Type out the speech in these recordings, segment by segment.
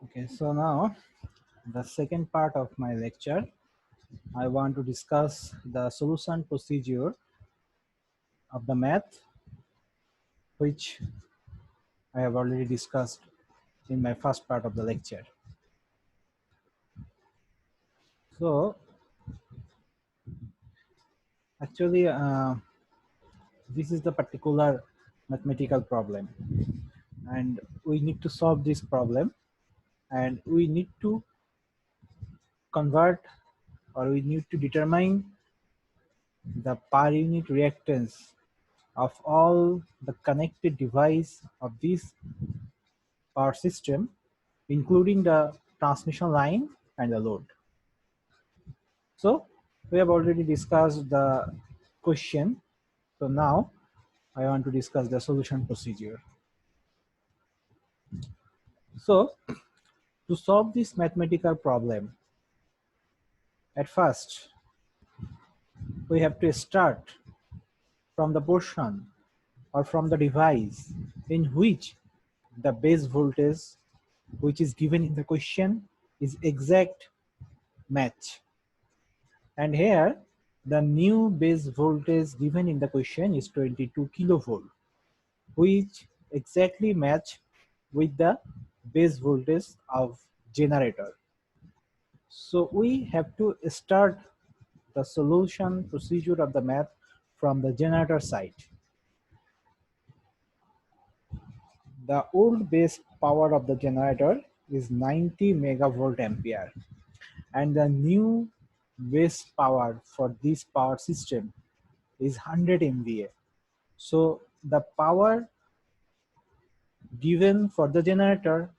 Okay, so now the second part of my lecture, I want to discuss the solution procedure of the math, which I have already discussed in my first part of the lecture. So actually, this is the particular mathematical problem, and we need to solve this problem, and we need to convert, or we need to determine the per unit reactance of all the connected device of this power system, including the transmission line and the load. So we have already discussed the question. So now I want to discuss the solution procedure. So to solve this mathematical problem, at first we have to start from the portion or from the device in which the base voltage which is given in the question is exact match. And here the new base voltage given in the question is 22 kilovolt, which exactly match with the base voltage of generator. So we have to start the solution procedure of the math from the generator side. The old base power of the generator is 90 megavolt ampere, and the new base power for this power system is 100 MVA. So the power given for the generator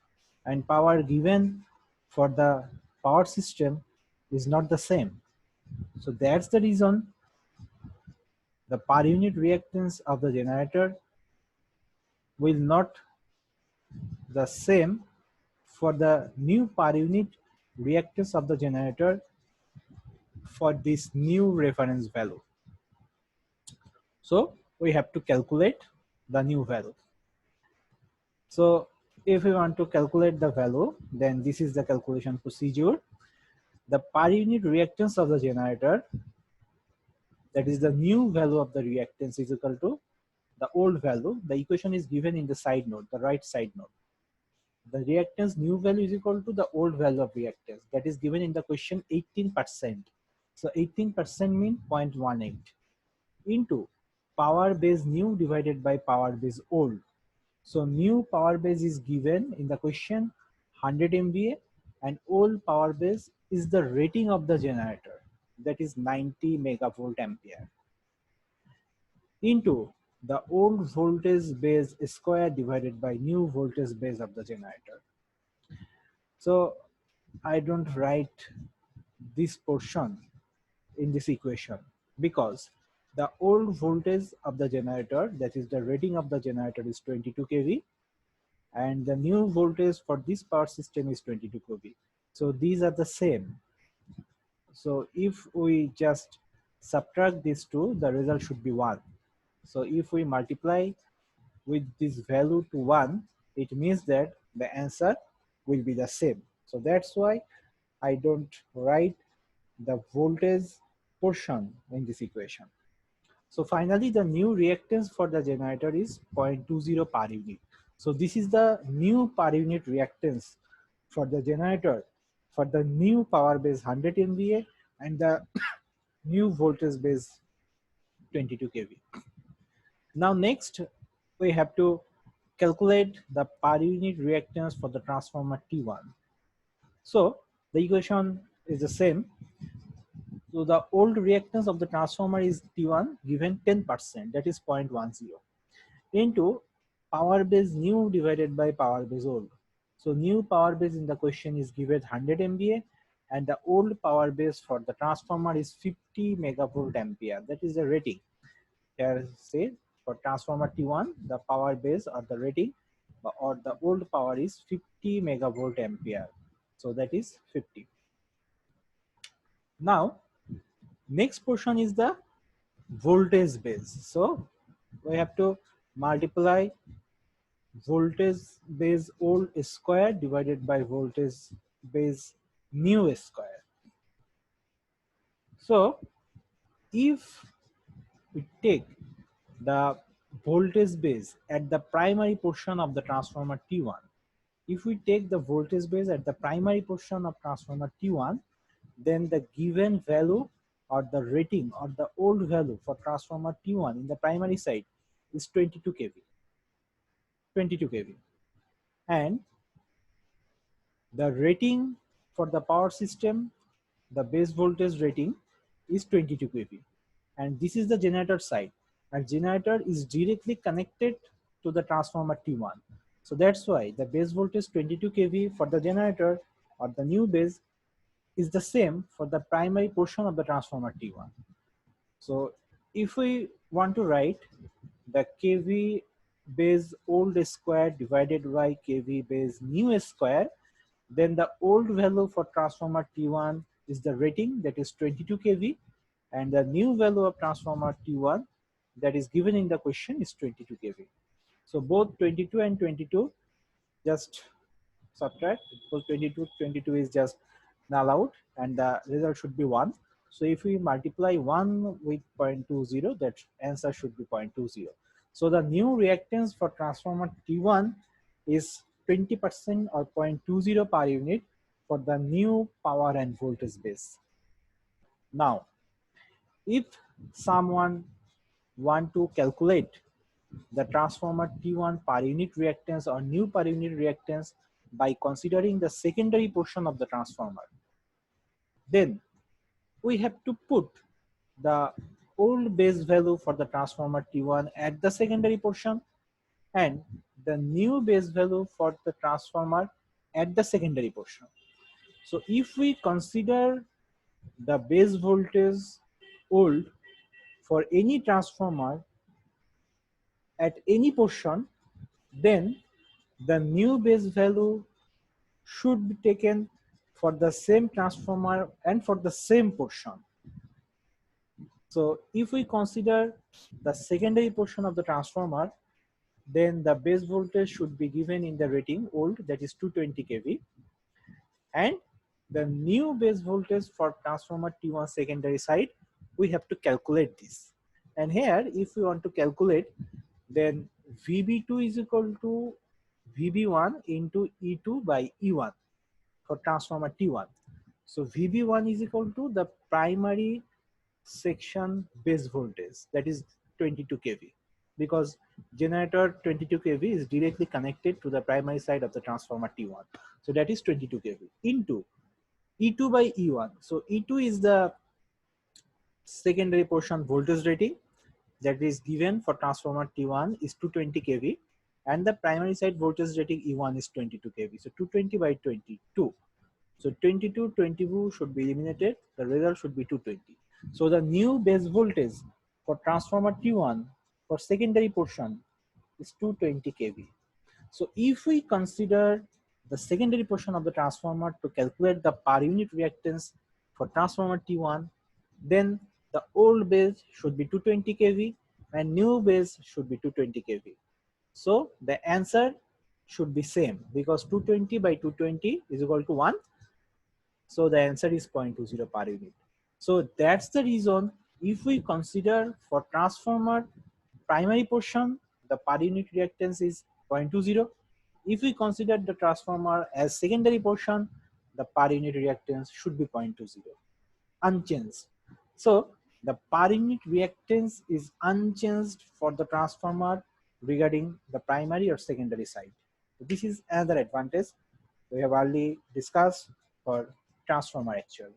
and power given for the power system is not the same. So that's the reason the per unit reactance of the generator will not the same for the new per unit reactance of the generator for this new reference value. So we have to calculate the new value. So if we want to calculate the value, then this is the calculation procedure. The per unit reactance of the generator, that is the new value of the reactance, is equal to the old value. The equation is given in the side note, the right side note. The reactance new value is equal to the old value of reactance, that is given in the question 18%. So 18% means 0.18 into power base new divided by power base old. So new power base is given in the question 100 MVA, and old power base is the rating of the generator, that is 90 megavolt ampere, into the old voltage base square divided by new voltage base of the generator. So I don't write this portion in this equation because the old voltage of the generator, that is the rating of the generator, is 22 kV, and the new voltage for this power system is 22 kV. So these are the same. So if we just subtract these two, the result should be 1. So if we multiply with this value to 1, it means that the answer will be the same. So that's why I don't write the voltage portion in this equation. So finally, the new reactance for the generator is 0.20 per unit. So this is the new per unit reactance for the generator for the new power base 100 MVA and the new voltage base 22 kV. Now next, we have to calculate the per unit reactance for the transformer T1. So the equation is the same. So the old reactance of the transformer is T1 given 10%, that is 0.10, into power base new divided by power base old. So new power base in the question is given 100 MVA, and the old power base for the transformer is 50 megavolt ampere, that is the rating. Here say for transformer T1, the power base or the rating or the old power is 50 megavolt ampere. So that is 50. Now, next portion is the voltage base. So we have to multiply voltage base old square divided by voltage base new square. So if we take the voltage base at the primary portion of the transformer T1, if we take the voltage base at the primary portion of transformer T1, then the given value or the rating or the old value for transformer T1 in the primary side is 22 kV. 22 kV. And the rating for the power system, the base voltage rating is 22 kV. And this is the generator side. And generator is directly connected to the transformer T1. So that's why the base voltage 22 kV for the generator or the new base is the same for the primary portion of the transformer T1. So if we want to write the kV base old square divided by kV base new square, then the old value for transformer T1 is the rating, that is 22 kV, and the new value of transformer T1 that is given in the question is 22 kV. So both 22 and 22 just subtract, because 22 is just null out and the result should be 1. So if we multiply 1 with 0.20, that answer should be 0.20. So the new reactance for transformer T1 is 20% or 0.20 per unit for the new power and voltage base. Now, if someone want to calculate the transformer T1 per unit reactance or new per unit reactance by considering the secondary portion of the transformer, then we have to put the old base value for the transformer T1 at the secondary portion and the new base value for the transformer at the secondary portion. So if we consider the base voltage old for any transformer at any portion, then the new base value should be taken for the same transformer and for the same portion. So if we consider the secondary portion of the transformer, then the base voltage should be given in the rating old, that is 220 kV, and the new base voltage for transformer T1 secondary side, we have to calculate this. And here, if we want to calculate, then VB2 is equal to VB1 into E2 by E1 for transformer T1. So VB1 is equal to the primary section base voltage, that is 22 kV, because generator 22 kV is directly connected to the primary side of the transformer T1. So that is 22 kV into E2 by E1. So E2 is the secondary portion voltage rating that is given for transformer T1 is 220 kV, and the primary side voltage rating E1 is 22 kV. So 220 by 22. So 22 should be eliminated. The result should be 220. So the new base voltage for transformer T1 for secondary portion is 220 kV. So if we consider the secondary portion of the transformer to calculate the per unit reactance for transformer T1, then the old base should be 220 kV and new base should be 220 kV. So the answer should be same, because 220 by 220 is equal to 1. So the answer is 0.20 per unit. So that's the reason if we consider for transformer primary portion, the per unit reactance is 0.20. If we consider the transformer as secondary portion, the per unit reactance should be 0.20, unchanged. So the per unit reactance is unchanged for the transformer regarding the primary or secondary side. So this is another advantage we have already discussed for transformer actually.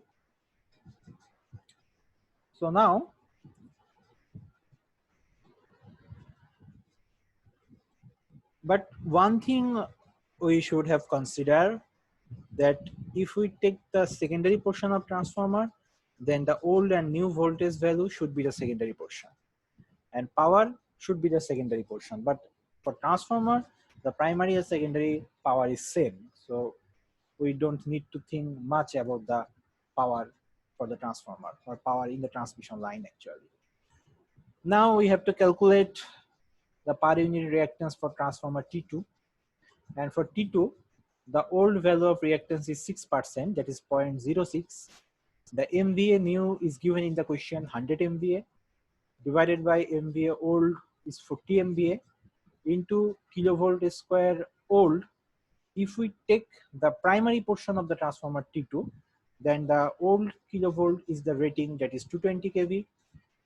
So now, but one thing we should have considered, that if we take the secondary portion of transformer, then the old and new voltage value should be the secondary portion and power should be the secondary portion. But for transformer, the primary and secondary power is same. So we don't need to think much about the power for the transformer or power in the transmission line actually. Now we have to calculate the per unit reactance for transformer T2. And for T2, the old value of reactance is 6%, that is 0.06. The MVA new is given in the question 100 MVA divided by MVA old is 40 MVA into kilovolt square old. If we take the primary portion of the transformer T2, then the old kilovolt is the rating, that is 220 kV,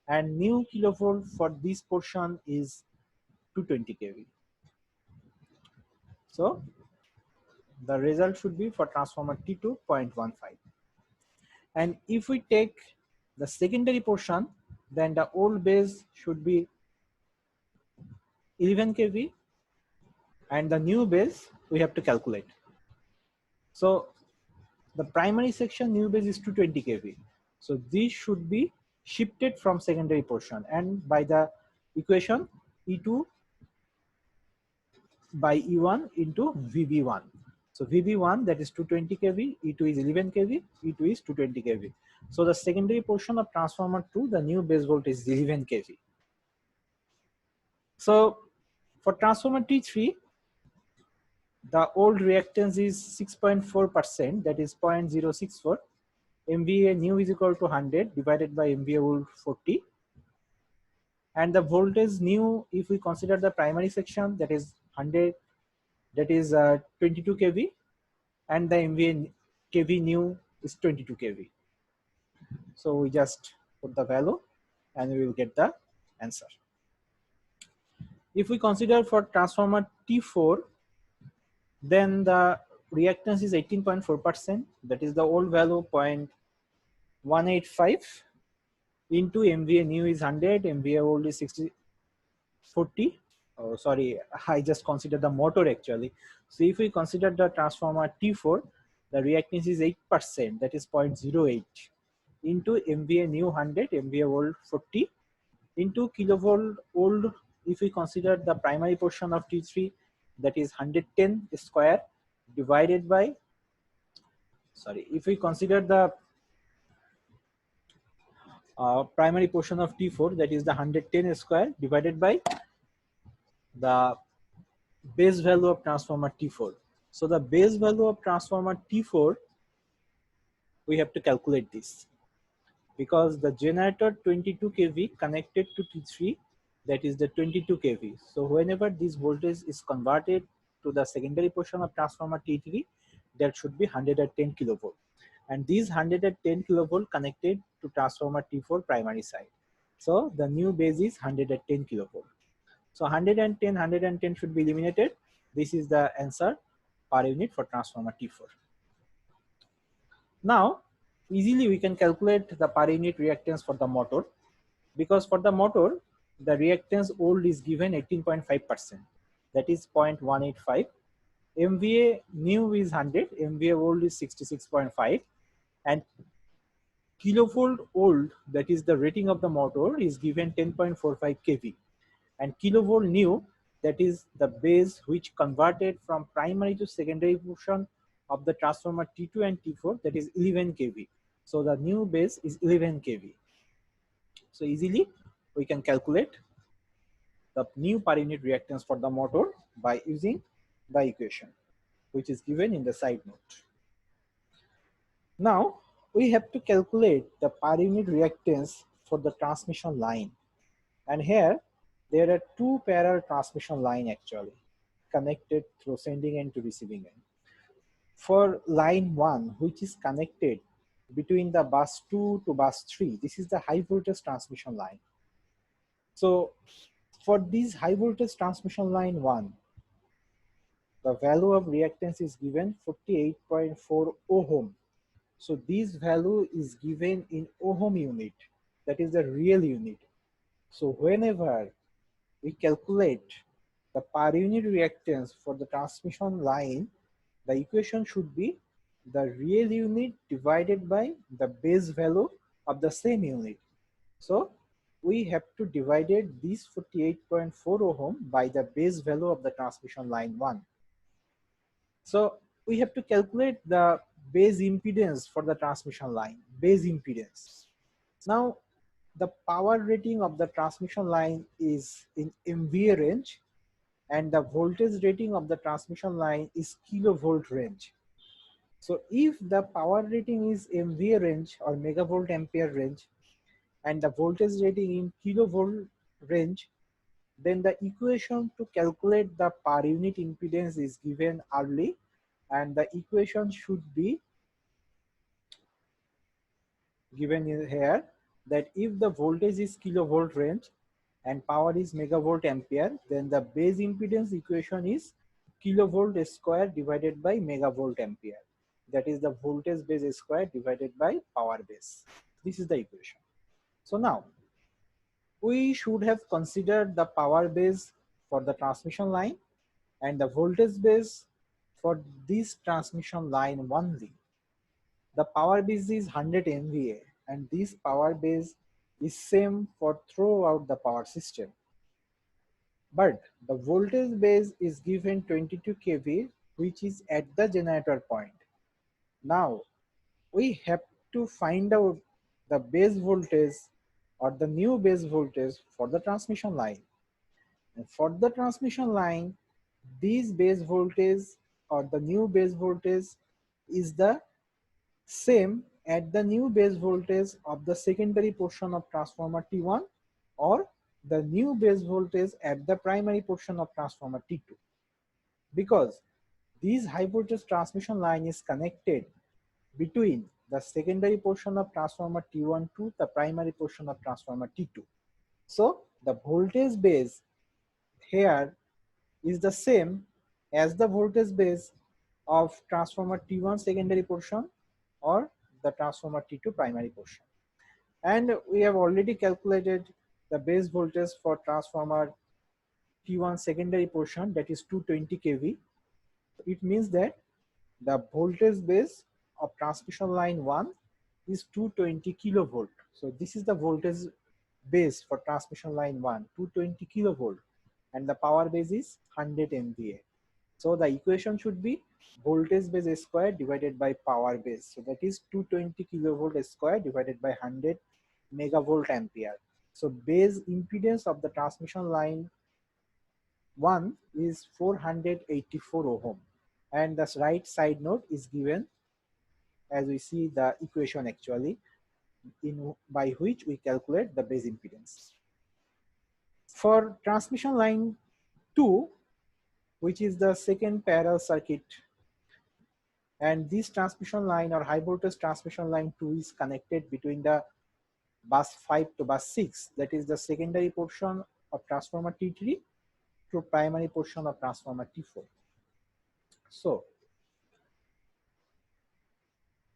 and new kilovolt for this portion is 220 kV. So the result should be for transformer T2 0.15. And if we take the secondary portion, then the old base should be 11 kV and the new base we have to calculate. So the primary section new base is 220 kV. So this should be shifted from secondary portion, and by the equation E2 by E1 into VB1. So VB1, that is 220 kV, E2 is 11 kV, E2 is 220 kV. So the secondary portion of transformer 2, the new base voltage is 11 kV. So for transformer T3, the old reactance is 6.4%, that is 0.064. MVA new is equal to 100 divided by MVA old 40. And the voltage new, if we consider the primary section, that is 100, that is 22 kV, and the MVA kV new is 22 kV. So we just put the value and we will get the answer. If we consider for transformer T4, then the reactance is 18.4%, that is the old value 0.185 into MVA new is 100, MVA old is 40. Oh, sorry, I just considered the motor actually. So if we consider the transformer T4, the reactance is 8%, that is 0.08 into MVA new 100, MVA old 40 into kilovolt old. If we consider the primary portion of T3, that is 110 square divided by, sorry, if we consider the primary portion of T4, that is the 110 square divided by the base value of transformer T4. So the base value of transformer T4, we have to calculate this, because the generator 22 kV connected to T3, that is the 22 kV. So whenever this voltage is converted to the secondary portion of transformer T3, there should be 110 kilovolt. And these 110 kilovolt connected to transformer T4 primary side. So the new base is 110 kilovolt. So 110 should be eliminated. This is the answer per unit for transformer T4. Now, easily we can calculate the per unit reactance for the motor, because for the motor, the reactance old is given 18.5%, that is 0.185. MVA new is 100, MVA old is 66.5, and kilovolt old, that is the rating of the motor, is given 10.45 kV, and kilovolt new, that is the base which converted from primary to secondary portion of the transformer T2 and T4, that is 11 kV. So the new base is 11 kV. So easily we can calculate the new per unit reactance for the motor by using the equation which is given in the side note. Now we have to calculate the per unit reactance for the transmission line, and here there are two parallel transmission line actually connected through sending end to receiving end. For line 1, which is connected between the bus 2 to bus 3, this is the high voltage transmission line. So for this high voltage transmission line 1, the value of reactance is given 48.4 ohm. So this value is given in ohm unit, that is the real unit. So whenever we calculate the per unit reactance for the transmission line, the equation should be the real unit divided by the base value of the same unit. So we have to divide this 48.4 ohm by the base value of the transmission line 1. So we have to calculate the base impedance for the transmission line, base impedance. Now the power rating of the transmission line is in MVA range and the voltage rating of the transmission line is kilovolt range. So if the power rating is MVA range or megavolt ampere range and the voltage rating in kilovolt range, then the equation to calculate the per unit impedance is given early, and the equation should be given here that if the voltage is kilovolt range and power is megavolt ampere, then the base impedance equation is kilovolt square divided by megavolt ampere. That is the voltage base square divided by power base. This is the equation. So now we should have considered the power base for the transmission line and the voltage base for this transmission line only. The power base is 100 MVA and this power base is same for throughout the power system. But the voltage base is given 22 kV, which is at the generator point. Now we have to find out the base voltage or the new base voltage for the transmission line. And for the transmission line, this base voltage or the new base voltage is the same at the new base voltage of the secondary portion of transformer T1 or the new base voltage at the primary portion of transformer T2, because this high voltage transmission line is connected between the secondary portion of transformer T1 to the primary portion of transformer T2. So the voltage base here is the same as the voltage base of transformer T1 secondary portion or the transformer T2 primary portion. And we have already calculated the base voltage for transformer T1 secondary portion, that is 220 kV. It means that the voltage base of transmission line 1 is 220 kilovolt. So this is the voltage base for transmission line 1, 220 kilovolt, and the power base is 100 MVA. So the equation should be voltage base square divided by power base. So that is 220 kilovolt square divided by 100 megavolt ampere. So base impedance of the transmission line 1 is 484 ohm, and the right side node is given as we see the equation actually by which we calculate the base impedance. For transmission line 2, which is the second parallel circuit, and this transmission line or high voltage transmission line 2 is connected between the bus 5 to bus 6, that is the secondary portion of transformer T3 to primary portion of transformer T4. So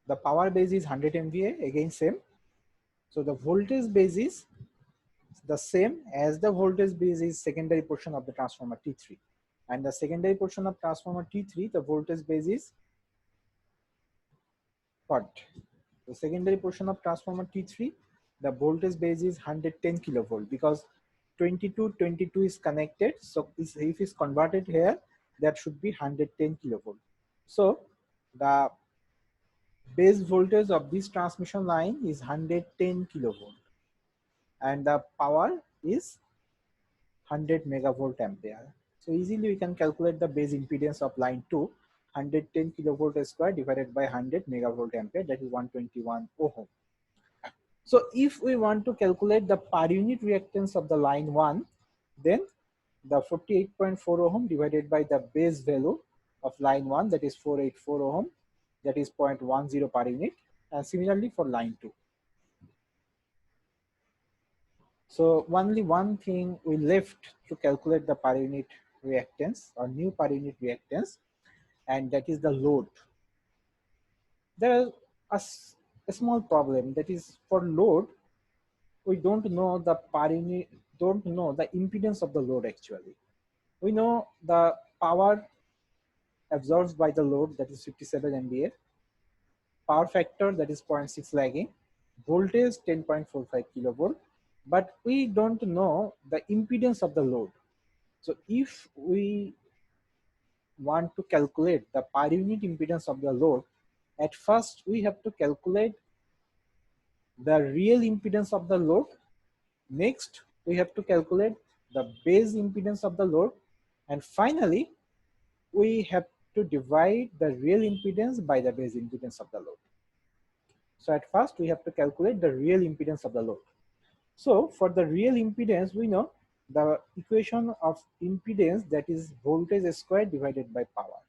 the power base is 100 MVA, again same. So the voltage base is the same as the voltage base is secondary portion of the transformer T3. And the secondary portion of transformer T3, the voltage base is what? The secondary portion of transformer T3, the voltage base is 110 kilovolt because 22 is connected. So if it's converted here, that should be 110 kilovolt. So the base voltage of this transmission line is 110 kilovolt and the power is 100 megavolt ampere. So easily we can calculate the base impedance of line 2, 110 kilovolt square divided by 100 megavolt ampere, that is 121 ohm. So if we want to calculate the per unit reactance of the line 1, then the 48.4 ohm divided by the base value of line 1, that is 484 ohm, that is 0.10 per unit, and similarly for line 2. So only one thing we left to calculate the per unit reactance or new per unit reactance, and that is the load. There is a small problem, that is for load, we don't know the per unit, don't know the impedance of the load actually. We know the power absorbed by the load, that is 57 MVA, power factor, that is 0.6 lagging, voltage 10.45 kilovolt, but we don't know the impedance of the load. So if we want to calculate the per unit impedance of the load, at first we have to calculate the real impedance of the load Next, we have to calculate the base impedance of the load, and finally, we have to divide the real impedance by the base impedance of the load. So at first, we have to calculate the real impedance of the load. So for the real impedance, we know the equation of impedance, that is voltage squared divided by power.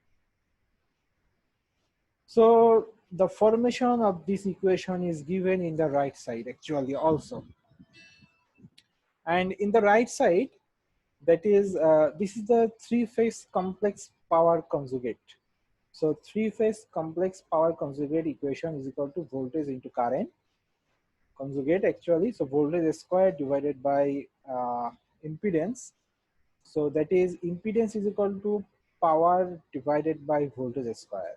So the formation of this equation is given in the right side actually also. And in the right side, that is, this is the three-phase complex power conjugate. So three-phase complex power conjugate equation is equal to voltage into current conjugate actually. So voltage square divided by impedance. So that is impedance is equal to power divided by voltage square.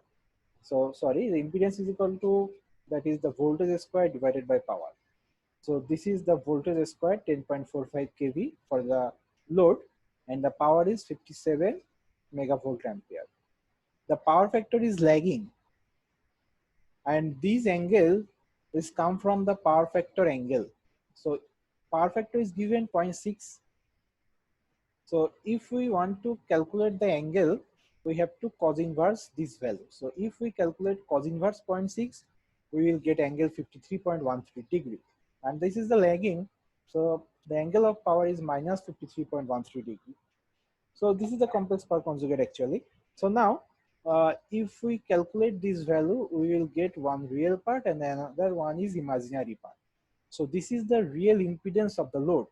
So sorry, the impedance is equal to, that is the voltage square divided by power. So this is the voltage square 10.45 kV for the load, and the power is 57 megavolt ampere. The power factor is lagging, and this angle is come from the power factor angle. So power factor is given 0.6. So if we want to calculate the angle, we have to cos inverse this value. So if we calculate cos inverse 0.6, we will get angle 53.13 degree. And this is the lagging. So the angle of power is minus 53.13 degree. So this is the complex power conjugate actually. So now, if we calculate this value, we will get one real part and another one is imaginary part. So this is the real impedance of the load.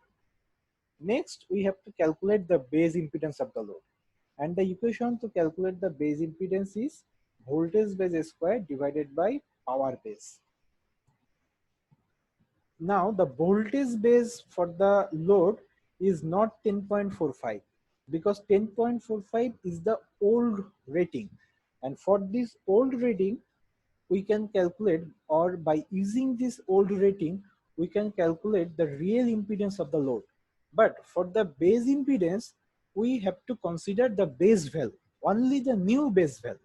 Next, we have to calculate the base impedance of the load. And the equation to calculate the base impedance is voltage base square divided by power base. Now, the voltage base for the load is not 10.45 because 10.45 is the old rating. And for this old rating, we can calculate, or by using this old rating, we can calculate the real impedance of the load. But for the base impedance, we have to consider the base value, only the new base value.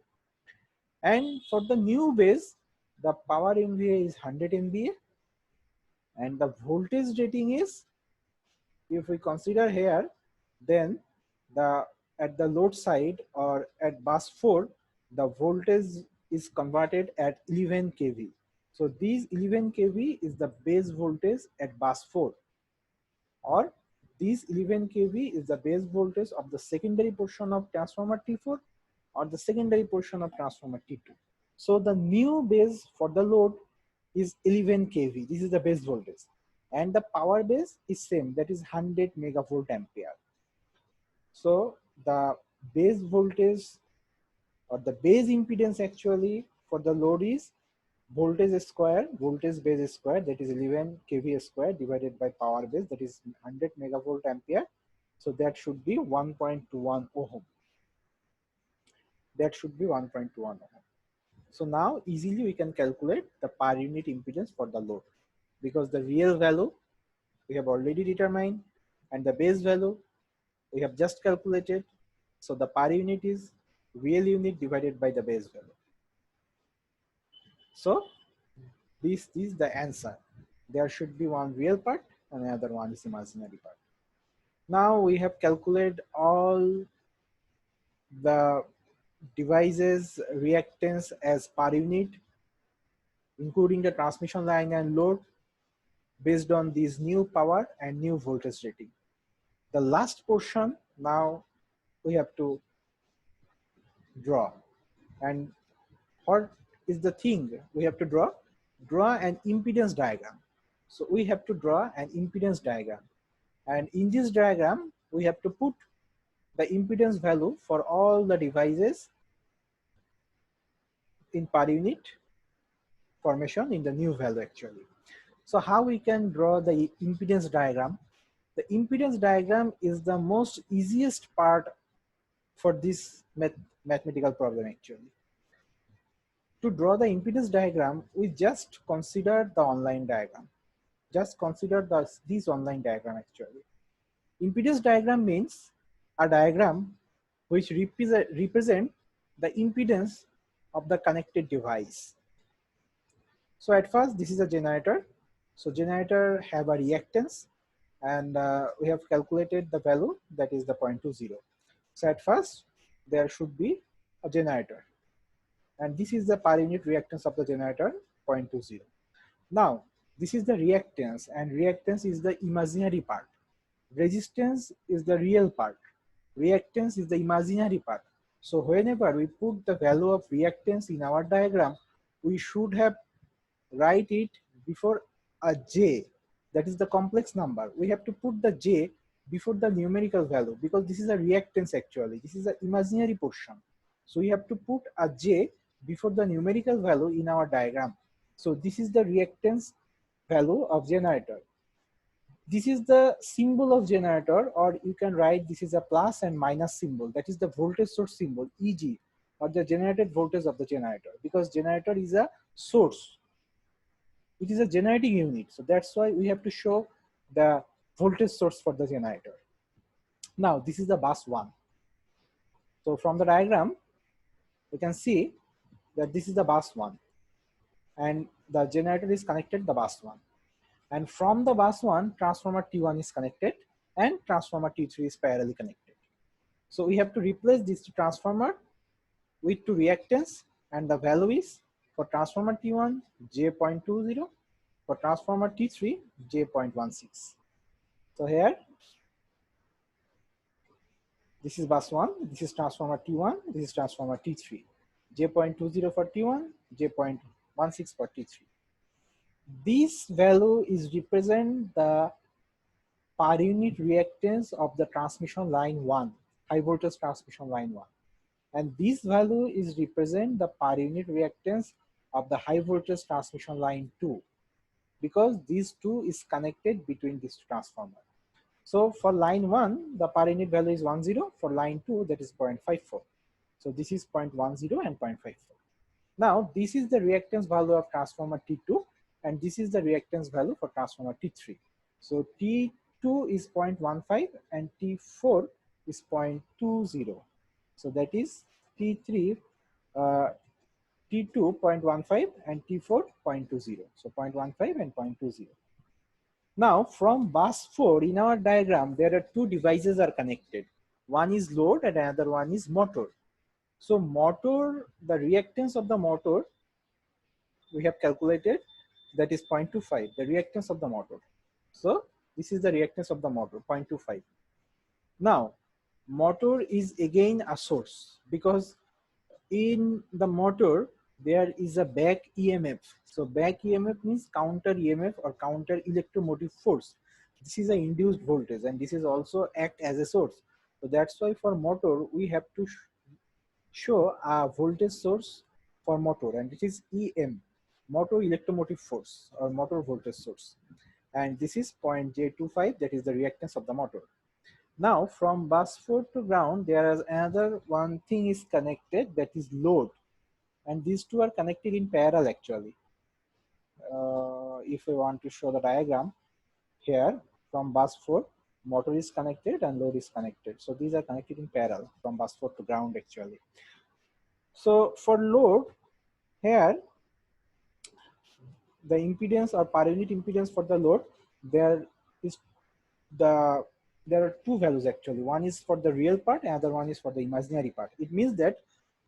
And for the new base, the power MVA is 100 MVA and the voltage rating is, if we consider here, then the at the load side or at bus 4, the voltage is converted at 11 kV. So these 11 kV is the base voltage at bus 4, or these 11 kV is the base voltage of the secondary portion of transformer T4 or the secondary portion of transformer T2. So the new base for the load is 11 kV. This is the base voltage. And the power base is same, that is 100 megavolt ampere. So the base voltage or the base impedance actually for the load is voltage square, voltage base square, that is 11 kV square divided by power base, that is 100 megavolt ampere. So that should be 1.21 ohm. That should be 1.21 ohm. So now easily we can calculate the per unit impedance for the load, because the real value we have already determined and the base value we have just calculated. So the per unit is real unit divided by the base value. So this is the answer. There should be one real part and another one is imaginary part. Now we have calculated all the devices reactance as per unit, including the transmission line and load, based on this new power and new voltage rating. The last portion now we have to draw. And what is the thing we have to draw? Draw an impedance diagram. So we have to draw an impedance diagram. And in this diagram, we have to put the impedance value for all the devices in per unit formation in the new value actually. So how we can draw the impedance diagram? The impedance diagram is the most easiest part for this mathematical problem actually. To draw the impedance diagram, we just consider the online diagram. Just consider this online diagram actually. Impedance diagram means a diagram which represent the impedance of the connected device. So at first, this is a generator. So generator have a reactance, and we have calculated the value, that is the 0.20. So at first there should be a generator, and this is the per unit reactance of the generator, 0.20. Now this is the reactance, and reactance is the imaginary part, resistance is the real part, reactance is the imaginary part. So whenever we put the value of reactance in our diagram, we should have write it before a j, that is the complex number. We have to put the j before the numerical value, because this is a reactance, actually this is the imaginary portion. So we have to put a j before the numerical value in our diagram. So this is the reactance value of generator. This is the symbol of generator, or you can write this is a plus and minus symbol, that is the voltage source symbol, EG, or the generated voltage of the generator, because generator is a source, it is a generating unit. So that's why we have to show the voltage source for the generator. Now this is the bus 1. So from the diagram you can see that this is the bus 1, and the generator is connected to the bus 1, and from the bus 1 transformer T1 is connected and transformer T3 is parallelly connected. So we have to replace this transformer with two reactance, and the value is for transformer T1 J.20, for transformer T3 J.16. So here this is bus 1, this is transformer T1, this is transformer T3, J.20 for T1, J.16 for T3. This value is represent the per unit reactance of the transmission line 1, high voltage transmission line 1. And this value is represent the per unit reactance of the high voltage transmission line 2, because these two is connected between these two transformers. So for line 1, the per unit value is 10, for line 2 that is 0.54. So this is 0.10 and 0.54. Now this is the reactance value of transformer T2, and this is the reactance value for transformer T3. So T2 is 0.15 and T4 is 0.20. So that is T3, T2 0.15 and T4 0.20. So 0.15 and 0.20. Now from bus 4 in our diagram, there are two devices are connected. One is load and another one is motor. So motor, the reactance of the motor we have calculated, that is 0.25, the reactance of the motor. So this is the reactance of the motor, 0.25. Now motor is again a source, because in the motor there is a back EMF. So back EMF means counter EMF or counter electromotive force. This is an induced voltage, and this is also act as a source. So that's why for motor we have to show a voltage source for motor, and this is EM, motor electromotive force or motor voltage source, and this is 0.J25, that is the reactance of the motor. Now from bus 4 to ground there is another one thing is connected, that is load, and these two are connected in parallel actually. If we want to show the diagram here, from bus 4 motor is connected and load is connected, so these are connected in parallel from bus 4 to ground actually. So for load, here the impedance or per unit impedance for the load, there are two values actually. One is for the real part, another one is for the imaginary part. It means that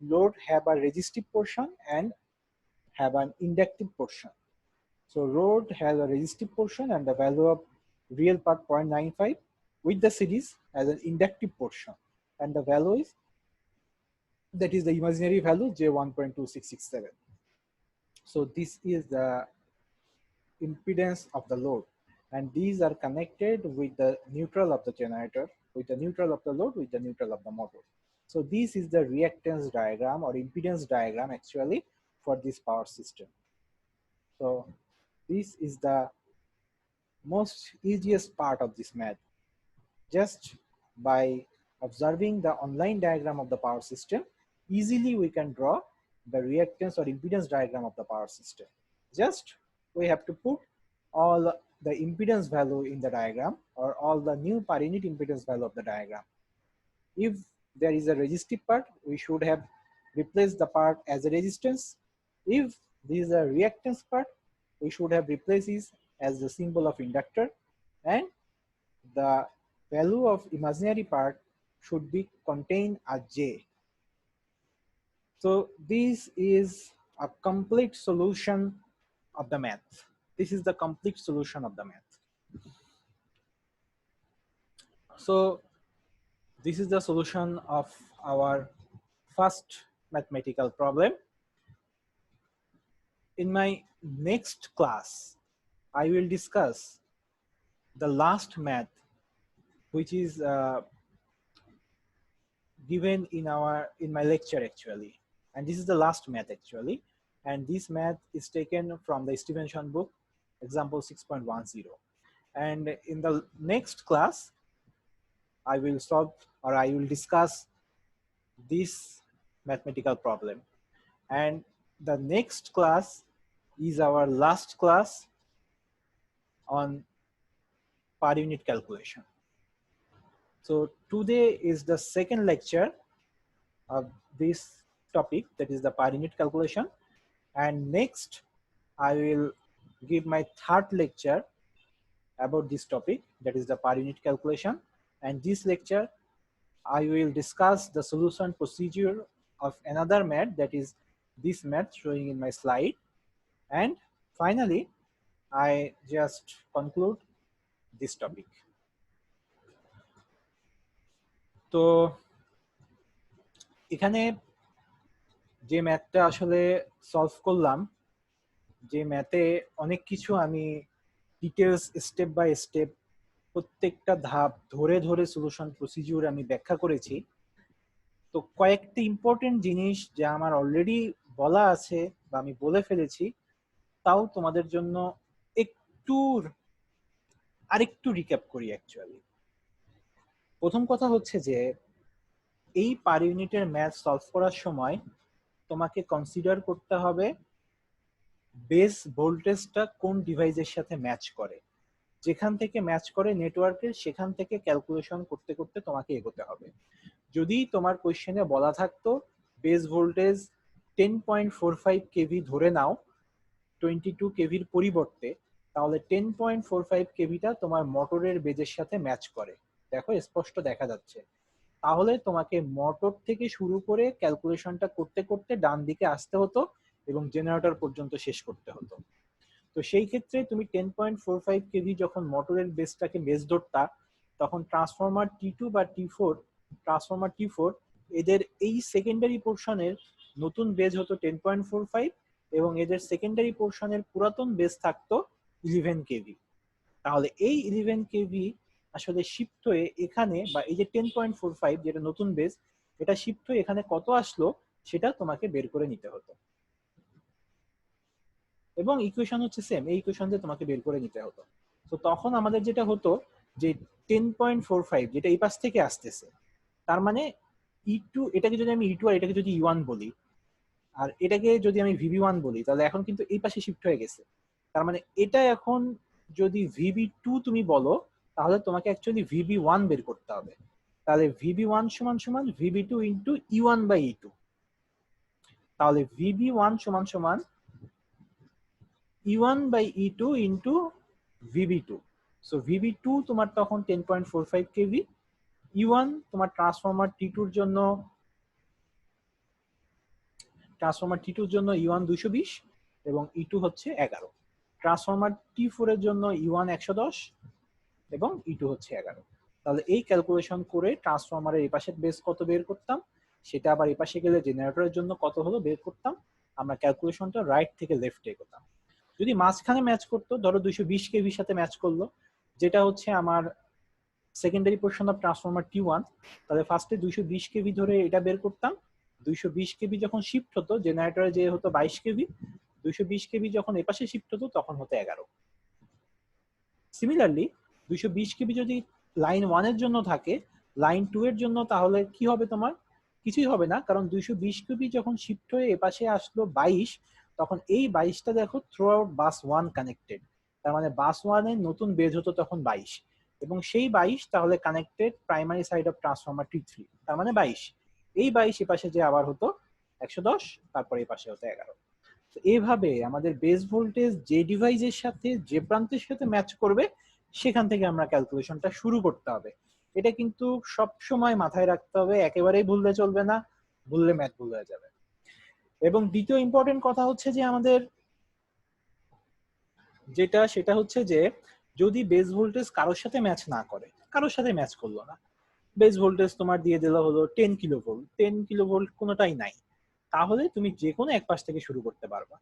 load have a resistive portion and have an inductive portion. So load has a resistive portion and the value of real part 0.95 with the series as an inductive portion, and the value is, that is the imaginary value, J1.2667. So this is the impedance of the load, and these are connected with the neutral of the generator, with the neutral of the load, with the neutral of the motor. So this is the reactance diagram or impedance diagram actually for this power system. So this is the most easiest part of this math. Just by observing the online diagram of the power system, easily we can draw the reactance or impedance diagram of the power system. Just we have to put all the impedance value in the diagram, or all the new per unit impedance value of the diagram. If there is a resistive part, we should have replaced the part as a resistance. If this is a reactance part, we should have replaced it as the symbol of inductor, and the value of imaginary part should be contained as j. So this is a complete solution of the math. This is the complete solution of the math. So this is the solution of our first mathematical problem. In my next class, I will discuss the last math, which is given in my lecture actually, and this is the last math actually, and this math is taken from the Stevenson book, example 6.10. And in the next class, I will solve, or I will discuss this mathematical problem. And the next class is our last class on per unit calculation. So today is the second lecture of this topic, that is the per unit calculation. And next, I will give my third lecture about this topic, that is the per unit calculation. And this lecture, I will discuss the solution procedure of another math, that is this math showing in my slide. And finally, I just conclude this topic. তো এখানে যে ম্যাথটা আসলে solve করলাম, যে ম্যাথে অনেক কিছু আমি ডিটেলস স্টেপ বাই স্টেপ প্রত্যেকটা ধাপ ধরে ধরে সলিউশন প্রসিডিউর আমি ব্যাখ্যা করেছি। তো কয়েকটি ইম্পর্টেন্ট জিনিস যা আমার অলরেডি বলা আছে বা আমি বলে ফেলেছি, তাও তোমাদের জন্য আরেকটু রিক্যাপ করি অ্যাকচুয়ালি। প্রথম কথা হচ্ছে যে এই পার ইউনিটের ম্যাথ সলভ করার সময় তোমাকে কনসিডার করতে হবে বেস ভোল্টেজটা কোন ডিভাইসের সাথে ম্যাচ করে। যেখান থেকে ম্যাচ করে নেটওয়ার্কের, সেখান থেকে ক্যালকুলেশন করতে করতে তোমাকে এগোতে হবে। যদি তোমার কোয়েশ্চেনে বলা থাকতো বেস ভোল্টেজ 10.45 কেভি ধরে নাও 22 কেভির পরিবর্তে, তাহলে 10.45 কেভিটা তোমার মোটরের বেজের সাথে ম্যাচ করে। দেখো স্পষ্ট দেখা যাচ্ছে। তাহলে তোমাকে মোটর থেকে শুরু করে ক্যালকুলেশনটা করতে করতে ডান দিকে আসতে হতো এবং জেনারেটর পর্যন্ত শেষ করতে হতো। তো সেই ক্ষেত্রে তুমি 10.45 কেভি যখন মোটরের বেসটাকে বেস ধরতা, তখন ট্রান্সফরমার T2 বা T4, ট্রান্সফরমার T4 এদের এই সেকেন্ডারি পোর্শনের নতুন বেজ হতো 10.45 এবং এদের সেকেন্ডারি পোর্শনের পুরাতন বেস থাকতো 11 কেভি। তাহলে এই 11 কেভি আসলে শিফট হয়ে এখানে, বা এই যে 10.45 যেটা নতুন বেস, এটা শিফট হয়ে এখানে কত আসলো সেটা তোমাকে বের করে নিতে হতো, এবং ইকুয়েশন হচ্ছে সেম, এই ইকুয়েশন দিয়ে তোমাকে বের করে নিতে হতো। তো তখন আমাদের যেটা হতো যে 10.45 যেটা এই পাশ থেকে আসতেছে, তার মানে E2, এটাকে যদি আমি E2 আর এটাকে যদি E1 বলি, আর এটাকে যদি আমি VB1 বলি, তাহলে এখন কিন্তু এই পাশে শিফট হয়ে গেছে। তার মানে এটা এখন যদি VB2 তুমি বলো, তাহলে তোমাকে অ্যাকচুয়ালি VB1 বের করতে হবে। তাহলে VB1 সমান সমান VB2 into E1 by E2। তাহলে VB1 সমান সমান E1 by E2 into VB2। So VB2 তোমার তখন 10.45 কেভি, E1 তোমার ট্রান্সফরমার T2 এর জন্য E1 220 এবং E2 হচ্ছে 11। ট্রান্সফরমার T4 এর জন্য E1 110 এবং E2 হচ্ছে 11। তাহলে এই ক্যালকুলেশন করে ট্রান্সফরমারের এই পাশের বেস কত বের করতাম, সেটা আবার এই পাশে গেলে জেনারেটরের জন্য কত হলো বের করতাম। আমরা ক্যালকুলেশনটা রাইট থেকে লেফটে এগোতাম। যদি মাঝখানে ম্যাচ করতো, ধরো 220 কেভির সাথে ম্যাচ করলো, যেটা হচ্ছে আমার secondary portion of transformer T1, তাহলে ফার্স্টে 220 কেভি ধরে এটা বের করতাম। 220 কেভি যখন শিফট হতো জেনারেটরে, যে হতো 22 কেভি, 220 কেভি যখন এপাশে শিফট হতো তখন হতো 11। সিমিলারলি 220 কেভি যদি লাইন 1 এর জন্য থাকে, লাইন 2 এর জন্য তাহলে কি হবে, তোমার কিছুই হবে না, কারণ 220 কেভি যখন শিফট হয়ে এপাশে আসলো 22, তখন এই 22টা দেখো থ্রু আউট বাস 1 কানেক্টেড। তার মানে বাস 1 এর নতুন বেজ হতো তখন 22, এবং সেই 22 তাহলে connected primary side of transformer T3, তার মানে 22। এই 22 এপাশে যে আবার হতো 110, তারপরে এই পাশে হতো 11। তো এইভাবে আমাদের বেস ভোল্টেজ যে ডিভাইসের সাথে, যে প্রান্তের সাথে ম্যাচ করবে, সেখান থেকে আমরা ক্যালকুলেশনটা শুরু করতে হবে। এটা কিন্তু সব সময় মাথায় রাখতে হবে, একেবারেই ভুললে চলবে না, ভুললে ম্যাথ ভুল হয়ে যাবে। এবং দ্বিতীয় ইম্পর্টেন্ট কথা হচ্ছে যে আমাদের সেটা হচ্ছে যে যদি বেস ভোল্টেজ কারোর সাথে ম্যাচ না করে, কারোর সাথে ম্যাচ করলো না, বেস ভোল্টেজ তোমার দিয়ে দিল হলো 10 কিলোভোল্ট, 10 কিলোভোল্ট কোনোটাই নাই, তাহলে তুমি যে কোনো এক পাশ থেকে শুরু করতে পারবা।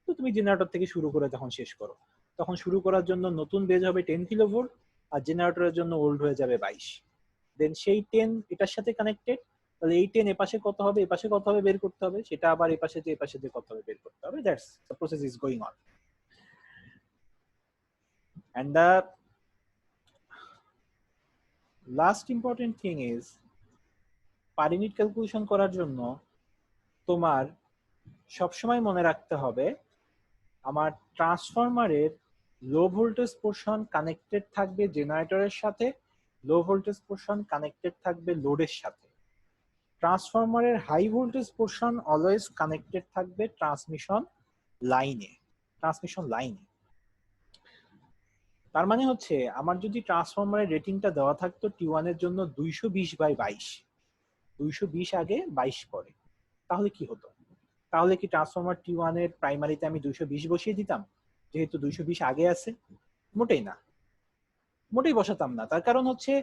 তো তুমি জেনারেটর থেকে শুরু করে যখন শেষ করো, তখন শুরু করার জন্য নতুন বেজ হবে 10 কিলোভোল্ট, আর জেনারেটরের জন্য ওল্ড হয়ে যাবে 22। দেন সেই 10 এটার সাথে কানেক্টেড, তাহলে এই 10 এপাশে কত হবে, এপাশে কত হবে বের করতে হবে, সেটা আবার এপাশে যে এপাশে যে কত হবে বের করতে হবে। That's the process is going on. And the last important thing is, per unit calculation করার জন্য তোমার সবসময় মনে রাখতে হবে আমার ট্রান্সফরমারের লো ভোল্টেজ পোর্শন কানেক্টেড থাকবে জেনারেটরের সাথে, লো ভোল্টেজ পোর্শন কানেক্টেড থাকবে লোডের সাথে। ট্রান্সফরমারের high voltage portion always connected থাকবে ট্রান্সমিশন লাইনে। তার মানে হচ্ছে আমার যদি ট্রান্সফরমারের রেটিংটা দেওয়া থাকতো T1 এর জন্য 220/22, 220 আগে 22 পরে, তাহলে কি হতো? তাহলে কি ট্রান্সফরমার T1 এর প্রাইমারিতে আমি 220 বসিয়ে দিতাম, যেহেতু 220 আগে আছে? মোটেই না, মোটেই বসাতাম না। তার কারণ হচ্ছে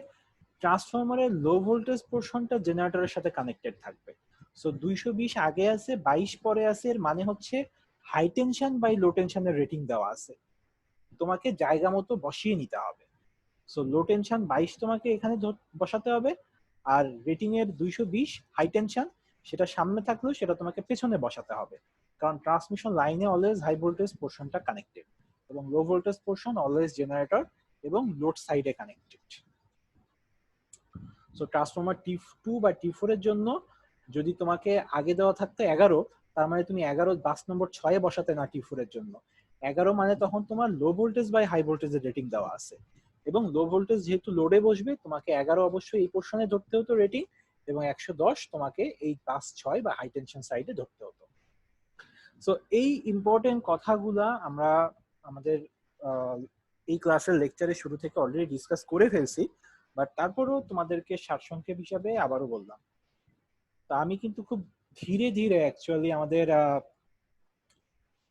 ট্রান্সফরমারের লো ভোল্টেজ পোর্শনটা জেনারেটরের সাথে কানেক্টেড থাকবে। সো 220 আগে আছে, 22 পরে আছে, এর মানে হচ্ছে হাই টেনশন বাই লো টেনশনের রেটিং দেওয়া আছে, তোমাকে জায়গা মতো বসিয়ে নিতে হবে। সো লো টেনশন 22 তোমাকে এখানে বসাতে হবে, আর রেটিং এর 220 হাই টেনশন সেটা সামনে থাকলেও সেটা তোমাকে পেছনে বসাতে হবে, কারণ ট্রান্সমিশন লাইনে অলওয়েজ হাই ভোল্টেজ পোর্শনটা কানেক্টেড এবং low voltage portion always generator এবং লোড সাইডে কানেক্টেড। সো ট্রান্সফরমার T2 বা T4 এর জন্য যদি তোমাকে আগে দেওয়া থাকতো 11, তার মানে তুমি 11 বাস নম্বর 6 বসাতে না T4 এর জন্য। 11 মানে তখন তোমার লো ভোল্টেজ বাই হাই ভোল্টেজের রেটিং দেওয়া আছে, এবং লো ভোল্টেজ যেহেতু লোডে বসবে তোমাকে 11 অবশ্যই এই পোর্শনে ধরতে হতো রেটিং, এবং 110 তোমাকে এই বাস 6 বা হাই টেনশন সাইডে ধরতে হতো। সো এই ইম্পর্টেন্ট কথাগুলা আমরা আমাদের এই ক্লাসের লেকচারের শুরু থেকে অলরেডি ডিসকাস করে ফেলছি, বাট তারপরেও তোমাদেরকে সারসংক্ষেপ হিসাবে আবারও বললাম। তা আমি কিন্তু খুব ধীরে ধীরে অ্যাকচুয়ালি আমাদের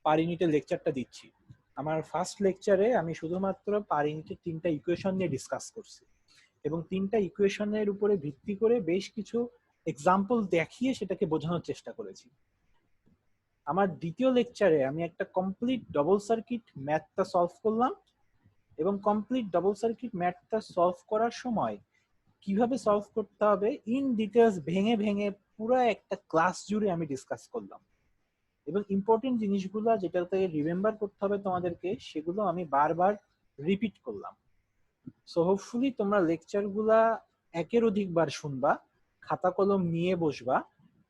পার ইউনিটের লেকচারটা দিচ্ছি। আমার ফার্স্ট লেকচারে আমি শুধুমাত্র পার ইউনিটের 3টা ইকুয়েশন নিয়ে ডিসকাস করছি, এবং 3টা ইকুয়েশনের উপরে ভিত্তি করে বেশ কিছু এক্সাম্পল দেখিয়ে সেটাকে বোঝানোর চেষ্টা করেছি। আমার দ্বিতীয় লেকচারে আমি একটা কমপ্লিট ডবল সার্কিট ম্যাথটা সলভ করলাম, এবং কমপ্লিট ডবল সার্কিট ম্যাথটা সলভ করার সময় কিভাবে সলভ করতে হবে ইন ডিটেলস ভেঙে ভেঙে পুরো একটা ক্লাস জুড়ে আমি ডিসকাস করলাম, এবং ইম্পর্টেন্ট জিনিসগুলো যেটাতে রিমেম্বার করতে হবে তোমাদেরকে সেগুলো আমি বারবার রিপিট করলাম। সো হোপফুলি তোমরা লেকচারগুলা একের অধিকবার শুনবা, খাতা কলম নিয়ে বসবা,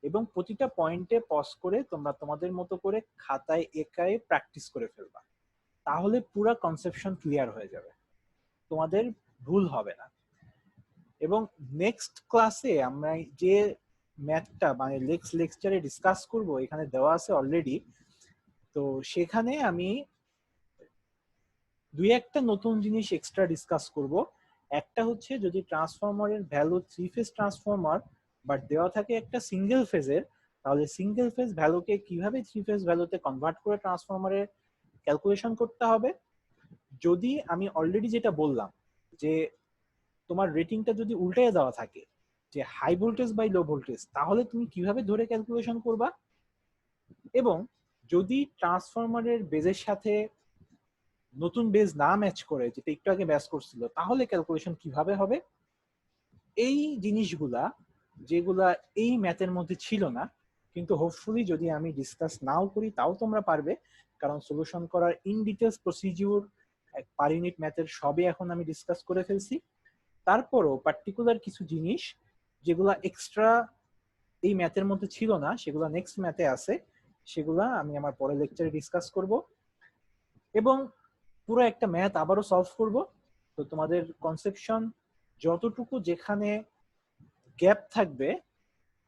এবং প্রতিটা পয়েন্টে পজ করে তোমরা তোমাদের মতো করে খাতায় একাই প্র্যাকটিস করে ফেলবা, তাহলে পুরো কনসেপশন ক্লিয়ার হয়ে যাবে, তোমাদের ভুল হবে না। এবং নেক্সট ক্লাসে আমরা যে ম্যাথটা মানে নেক্সট লেকচারে ডিসকাস করব এখানে দেওয়া আছে অলরেডি, তো সেখানে আমি দুই একটা নতুন জিনিস এক্সট্রা ডিসকাস করব। একটা হচ্ছে যদি ট্রান্সফরমারের ভ্যালু 3 ফেজ ট্রান্সফরমার বাট দেওয়া থাকে একটা সিঙ্গেল ফেজের, তাহলে সিঙ্গেল ফেজ ভ্যালুকে কিভাবে 3 ফেজ ভ্যালুতে কনভার্ট করে ট্রান্সফরমারের ক্যালকুলেশন করতে হবে। যদি আমি অলরেডি যেটা বললাম যে তোমার রেটিংটা যদি উল্টে দেওয়া থাকে যে high voltage by low voltage, তাহলে তুমি কিভাবে ধরে ক্যালকুলেশন করবা, এবং যদি ট্রান্সফরমারের বেজের সাথে নতুন বেজ না ম্যাচ করে যেটা একটু আগে ম্যাচ করছিল, তাহলে ক্যালকুলেশন কিভাবে হবে। এই জিনিসগুলা যেগুলা এই ম্যাথের মধ্যে ছিল না, কিন্তু হোপফুলি যদি আমি ডিসকাস নাও করি তাও তোমরা পারবে, কারণ সলিউশন করার in details procedure per unit ম্যাথের সবই এখন আমি ডিসকাস করে ফেলছি। তারপরও পার্টিকুলার কিছু জিনিস যেগুলা এক্সট্রা এই ম্যাথের মধ্যে ছিল না সেগুলো নেক্সট ম্যাথে আছে, সেগুলা আমি আমার পরের লেকচারে ডিসকাস করব, এবং পুরো একটা ম্যাথ আবারও সলভ করব। তো তোমাদের কনসেপশন যতটুকু যেখানে গ্যাপ থাকবে,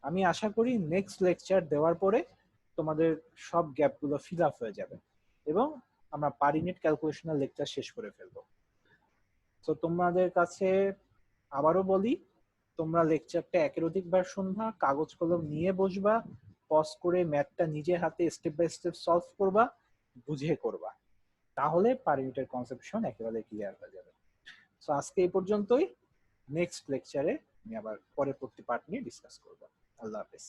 আমি আশা করি নেক্সট লেকচার দেওয়ার পরে তোমাদের সব গ্যাপগুলো ফিল আপ হয়ে যাবে, এবং আমরা পার ইউনিট ক্যালকুলেশনের লেকচার শেষ করে ফেলবো। তো তোমাদের কাছে আবারও বলি, তোমরা লেকচারটা একের অধিকবার শুনবা, কাগজ কলম নিয়ে বসবা, পজ করে ম্যাথটা নিজে হাতে স্টেপ বাই স্টেপ সলভ করবা, বুঝে করবা, তাহলে পার ইউনিটের কনসেপশন একেবারে ক্লিয়ার হয়ে যাবে। তো আজকে এই পর্যন্তই। নেক্সট লেকচারে আমি আবার পরবর্তী পার্ট নিয়ে ডিসকাস করবো। আল্লাহ হাফেজ।